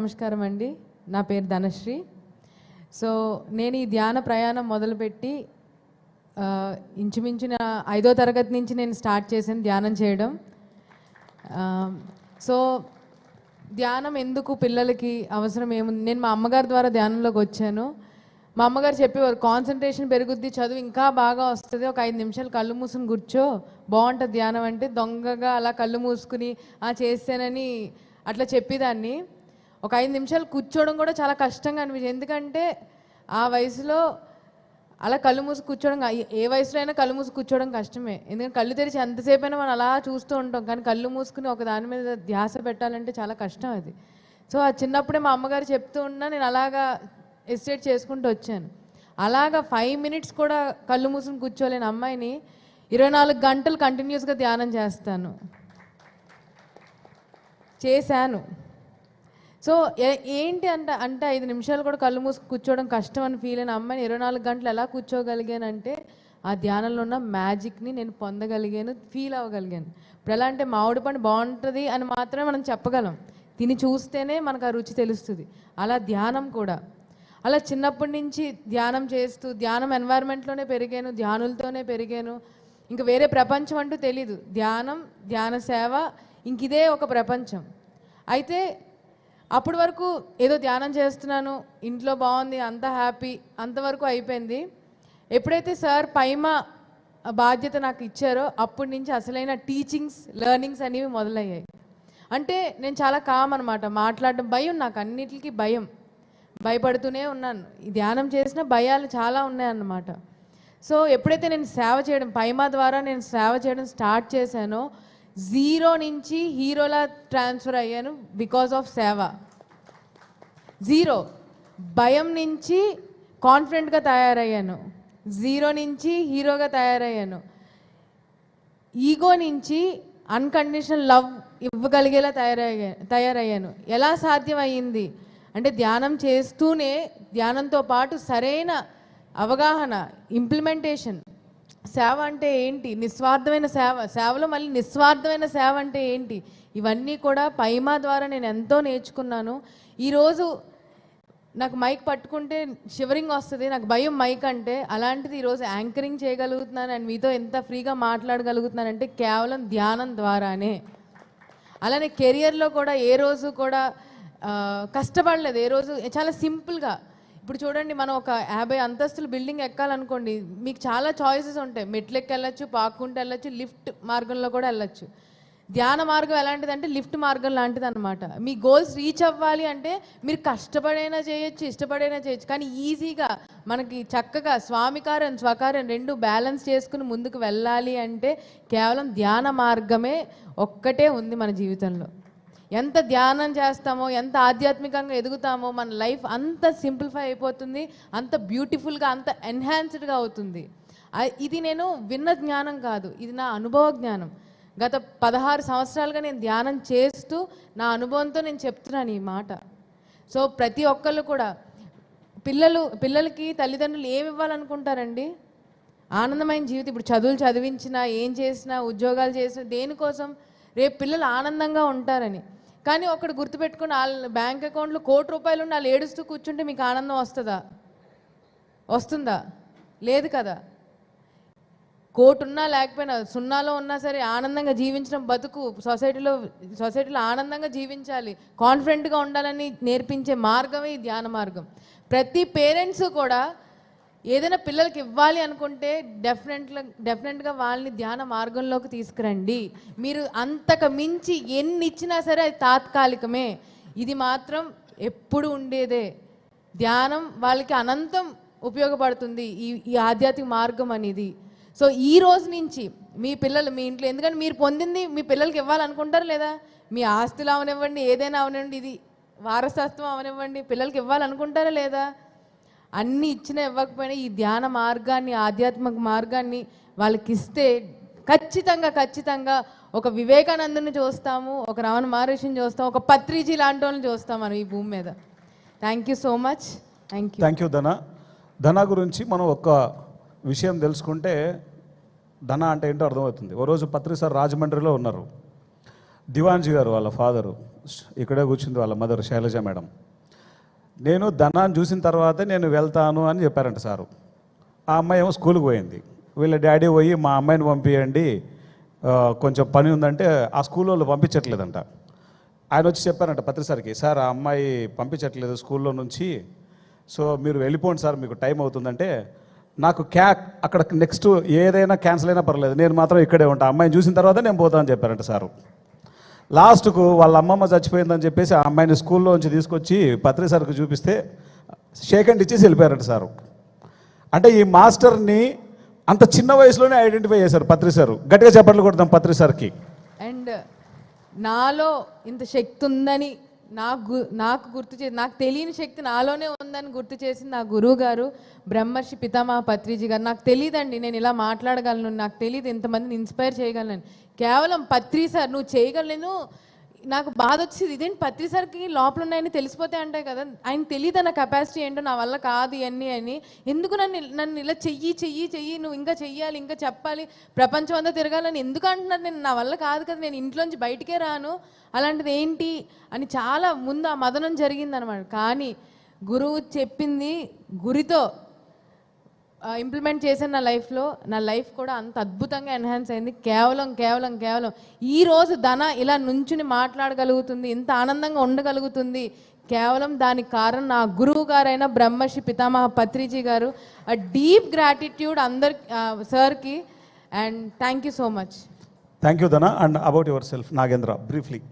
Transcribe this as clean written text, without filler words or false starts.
నమస్కారం అండి. నా పేరు ధనశ్రీ. సో నేను ఈ ధ్యాన ప్రయాణం మొదలుపెట్టి ఇంచుమించిన 5వ తరగతి నుంచి నేను స్టార్ట్ చేశాను ధ్యానం చేయడం. సో ధ్యానం ఎందుకు పిల్లలకి అవసరం ఏముంది, నేను మా అమ్మగారి ద్వారా ధ్యానంలోకి వచ్చాను. మా అమ్మగారు చెప్పేవారు కాన్సన్ట్రేషన్ పెరుగుద్ది, చదువు ఇంకా బాగా వస్తుంది, ఒక 5 నిమిషాలు కళ్ళు మూసుకుని కూర్చో బాగుంటుంది ధ్యానం అంటే. దొంగగా అలా కళ్ళు మూసుకుని చేశానని అట్లా చెప్పేదాన్ని. ఒక 5 నిమిషాలు కూర్చోవడం కూడా చాలా కష్టంగా అనిపించింది. ఎందుకంటే ఆ వయసులో అలా కళ్ళు మూసి కూర్చోవడం, ఏ వయసులో అయినా కళ్ళు మూసి కూర్చోవడం కష్టమే. ఎందుకంటే కళ్ళు తెరిచి ఎంతసేపు అయినా మనం అలా చూస్తూ ఉంటాం, కానీ కళ్ళు మూసుకుని ఒక దాని మీద ధ్యాస పెట్టాలంటే చాలా కష్టం అది. సో ఆ చిన్నప్పుడే మా అమ్మగారు చెప్తూ ఉన్నా నేను అలాగా ఎస్టేట్ చేసుకుంటూ వచ్చాను. అలాగా 5 మినిట్స్ కూడా కళ్ళు మూసుకుని కూర్చోలేని అమ్మాయిని 24 గంటలు కంటిన్యూస్గా ధ్యానం చేశాను. సో ఏంటి అంటే 5 నిమిషాలు కూడా కళ్ళు మూసుకు కూర్చోవడం కష్టం అని ఫీల్ అయిన అమ్మాయిని 24 గంటలు ఎలా కూర్చోగలిగానంటే ఆ ధ్యానంలో ఉన్న మ్యాజిక్ని నేను పొందగలిగాను, ఫీల్ అవ్వగలిగాను. ఇప్పుడు ఎలా అంటే మామిడి పండు బాగుంటుంది అని మాత్రమే మనం చెప్పగలం, తిని చూస్తేనే మనకు ఆ రుచి తెలుస్తుంది. అలా ధ్యానం కూడా అలా చిన్నప్పటి నుంచి ధ్యానం చేస్తూ ధ్యానం ఎన్వైర్న్మెంట్లోనే పెరిగాను, ధ్యానులతోనే పెరిగాను. ఇంకా వేరే ప్రపంచం అంటూ తెలీదు. ధ్యాన సేవ ఇంకిదే ఒక ప్రపంచం. అయితే అప్పటి వరకు ఏదో ధ్యానం చేస్తున్నాను, ఇంట్లో బాగుంది, అంత హ్యాపీ, అంతవరకు అయిపోయింది. ఎప్పుడైతే సార్ పైమా బాధ్యత నాకు ఇచ్చారో అప్పటి నుంచి అసలైన టీచింగ్స్, లెర్నింగ్స్ అనేవి మొదలయ్యాయి. అంటే నేను చాలా కామ్ అనమాట, మాట్లాడడం భయం, నాకు అన్నిటికీ భయపడుతూనే ఉన్నాను. ఈ ధ్యానం చేసిన భయాలు చాలా ఉన్నాయన్నమాట. సో ఎప్పుడైతే నేను సేవ చేయడం, పైమా ద్వారా నేను సేవ చేయడం స్టార్ట్ చేశానో 0 నుంచి హీరోలా ట్రాన్స్ఫర్ అయ్యాను. బికాజ్ ఆఫ్ సేవ. 0 భయం నుంచి కాన్ఫిడెంట్గా తయారయ్యాను, 0 నుంచి హీరోగా తయారయ్యాను. ఈగో నుంచి అన్కండిషనల్ లవ్ ఇవ్వగలిగేలా తయారయ్యాను. ఎలా సాధ్యం అయ్యింది అంటే ధ్యానం చేస్తూనే ధ్యానంతో పాటు సరైన అవగాహన, ఇంప్లిమెంటేషన్. సేవ అంటే ఏంటి, నిస్వార్థమైన సేవలో మళ్ళీ నిస్వార్థమైన సేవ అంటే ఏంటి, ఇవన్నీ కూడా పైమా ద్వారా నేను ఎంతో నేర్చుకున్నాను. ఈరోజు నాకు మైక్ పట్టుకుంటే షివరింగ్ వస్తుంది, నాకు భయం మైక్ అంటే. అలాంటిది ఈరోజు యాంకరింగ్ చేయగలుగుతున్నాను అండ్ మీతో ఎంత ఫ్రీగా మాట్లాడగలుగుతున్నానంటే కేవలం ధ్యానం ద్వారానే. అలానే కెరియర్లో కూడా ఏ రోజు కూడా కష్టపడలేదు, ఏ రోజు చాలా సింపుల్గా. ఇప్పుడు చూడండి, మనం ఒక 50 అంతస్తుల బిల్డింగ్ ఎక్కాలనుకోండి, మీకు చాలా చాయిసెస్ ఉంటాయి. మెట్లెక్కి వెళ్ళొచ్చు, పాక్కుంటూ వెళ్ళొచ్చు, లిఫ్ట్ మార్గంలో కూడా వెళ్ళొచ్చు. ధ్యాన మార్గం ఎలాంటిది అంటే లిఫ్ట్ మార్గం లాంటిది అనమాట. మీ గోల్స్ రీచ్ అవ్వాలి అంటే మీరు కష్టపడైనా చేయొచ్చు, ఇష్టపడైనా చేయొచ్చు, కానీ ఈజీగా మనకి చక్కగా స్వామికార్యం, స్వకార్యం రెండు బ్యాలెన్స్ చేసుకుని ముందుకు వెళ్ళాలి అంటే కేవలం ధ్యాన మార్గమే ఒక్కటే ఉంది మన జీవితంలో. ఎంత ధ్యానం చేస్తామో, ఎంత ఆధ్యాత్మికంగా ఎదుగుతామో మన లైఫ్ అంత సింప్లిఫై అయిపోతుంది, అంత బ్యూటిఫుల్గా, అంత ఎన్హాన్స్డ్గా అవుతుంది. ఇది నేను విన్న జ్ఞానం కాదు, ఇది నా అనుభవ జ్ఞానం. గత 16 సంవత్సరాలుగా నేను ధ్యానం చేస్తూ నా అనుభవంతో నేను చెప్తున్నాను ఈ మాట. సో ప్రతి ఒక్కళ్ళు కూడా పిల్లలకి తల్లిదండ్రులు ఏమి ఇవ్వాలనుకుంటారండి? ఆనందమైన జీవితం. ఇప్పుడు చదువులు చదివించినా, ఏం చేసినా, ఉద్యోగాలు చేసినా దేనికోసం? రేపు పిల్లలు ఆనందంగా ఉంటారని. కానీ ఒకటి గుర్తుపెట్టుకుని, వాళ్ళ బ్యాంక్ అకౌంట్లో ₹1,00,00,000 ఉండి వాళ్ళు ఏడుస్తూ కూర్చుంటే మీకు ఆనందం వస్తుందా? లేదు కదా. 1,00,00,000 ఉన్నా లేకపోయినా, సున్నాలో ఉన్నా సరే ఆనందంగా జీవించడం బతుకు. సొసైటీలో ఆనందంగా జీవించాలి, కాన్ఫిడెంట్గా ఉండాలని నేర్పించే మార్గమే ఈ ధ్యాన మార్గం. ప్రతి పేరెంట్స్ కూడా ఏదైనా పిల్లలకి ఇవ్వాలి అనుకుంటే డెఫినెట్గా వాళ్ళని ధ్యాన మార్గంలోకి తీసుకురండి. మీరు అంతకు మించి ఎన్ని ఇచ్చినా సరే అది తాత్కాలికమే, ఇది మాత్రం ఎప్పుడు ఉండేదే. ధ్యానం వాళ్ళకి అనంతం ఉపయోగపడుతుంది, ఈ ఆధ్యాత్మిక మార్గం అనేది. సో ఈ రోజు నుంచి మీ ఇంట్లో, ఎందుకంటే మీరు పొందింది మీ పిల్లలకి ఇవ్వాలనుకుంటారు లేదా? మీ ఆస్తులు అవనివ్వండి, ఏదైనా అవనివ్వండి, ఇది వారసత్వం అవనివ్వండి, పిల్లలకి ఇవ్వాలనుకుంటారా లేదా? అన్నీ ఇచ్చినా ఇవ్వకపోయినా ఈ ధ్యాన మార్గాన్ని, ఆధ్యాత్మిక మార్గాన్ని వాళ్ళకి ఇస్తే ఖచ్చితంగా ఒక వివేకానందుని చూస్తాము, ఒక రమణ మహర్షిని చూస్తాము, ఒక పత్రిజీ లాంటి వాళ్ళని చూస్తాం మనం ఈ భూమి మీద. Thank you so much. Thank you ధన గురించి మనం ఒక విషయం తెలుసుకుంటే ధన అంటే ఏంటో అర్థమవుతుంది. ఓ రోజు పత్రి సార్ రాజమండ్రిలో ఉన్నారు. దివాన్జీ గారు వాళ్ళ ఫాదరు ఇక్కడే కూర్చుంది, వాళ్ళ మదర్ శైలజ మేడం. నేను ధనాన్ని చూసిన తర్వాతే నేను వెళ్తాను అని చెప్పారంట సారు. ఆ అమ్మాయి ఏమో స్కూల్కి పోయింది. వీళ్ళ డాడీ పోయి మా అమ్మాయిని పంపించండి, కొంచెం పని ఉందంటే ఆ స్కూల్ వాళ్ళు పంపించట్లేదంట. ఆయన వచ్చి చెప్పారంట పత్రి సార్కి, సార్ ఆ అమ్మాయి పంపించట్లేదు స్కూల్లో నుంచి, సో మీరు వెళ్ళిపోండి సార్, మీకు టైం అవుతుందంటే, నాకు అక్కడ నెక్స్ట్ ఏదైనా క్యాన్సిల్ అయినా పర్లేదు, నేను మాత్రం ఇక్కడే ఉంటా, అమ్మాయిని చూసిన తర్వాత నేను పోతానని చెప్పారంట సారు. లాస్ట్కు వాళ్ళ అమ్మమ్మ చచ్చిపోయిందని చెప్పేసి ఆ అమ్మాయిని స్కూల్లో నుంచి తీసుకొచ్చి పత్రి సార్కి చూపిస్తే షేక్ హ్యాండ్ ఇచ్చేసి వెళ్ళిపోయారంట సారు. అంటే ఈ మాస్టర్ని అంత చిన్న వయసులోనే ఐడెంటిఫై చేశారు పత్రి సారు. గట్టిగా చప్పట్లు కొడతాం పత్రి సార్కి. అండ్ నాలో ఇంత శక్తి ఉందని నాకు గుర్తు చేసి, నాకు తెలియని శక్తి నాలోనే ఉందని గుర్తు చేసింది నా గురువు గారు బ్రహ్మర్షి పితామహ పత్రిజీ గారు. నాకు తెలియదండి నేను ఇలా మాట్లాడగలను, నాకు తెలియదు ఇంతమందిని ఇన్స్పైర్ చేయగలను. కేవలం పత్రి సార్ నువ్వు చేయగలను. నాకు బాధ వచ్చేది ఇదేంటి పత్రి సార్కి లోపల ఉన్నాయని తెలిసిపోతే అంటాయి కదా, ఆయన తెలియదు నా కెపాసిటీ ఏంటో, నా వల్ల కాదు ఇవన్నీ అని. ఎందుకు నన్ను ఇలా చెయ్యి నువ్వు ఇంకా చెయ్యాలి, ఇంకా చెప్పాలి, ప్రపంచం అంతా తిరగాలని ఎందుకు అంటున్నారు? నేను నా వల్ల కాదు కదా, నేను ఇంట్లోంచి బయటికే రాను, అలాంటిది ఏంటి అని చాలా ముందు ఆ మదనం జరిగిందనమాట. కానీ గురువు చెప్పింది గురితో ఇంప్లిమెంట్ చేశాను నా లైఫ్లో. నా లైఫ్ కూడా అంత అద్భుతంగా ఎన్హాన్స్ అయింది. కేవలం ఈరోజు ధన ఇలా నుంచుని మాట్లాడగలుగుతుంది, ఇంత ఆనందంగా ఉండగలుగుతుంది, కేవలం దానికి కారణం నా గురువు గారైన బ్రహ్మర్షి పితామహ పత్రిజీ గారు. డీప్ గ్రాటిట్యూడ్ అందరి సార్కి. And thank you so much. Thank you Dhana. And about yourself Nagendra briefly.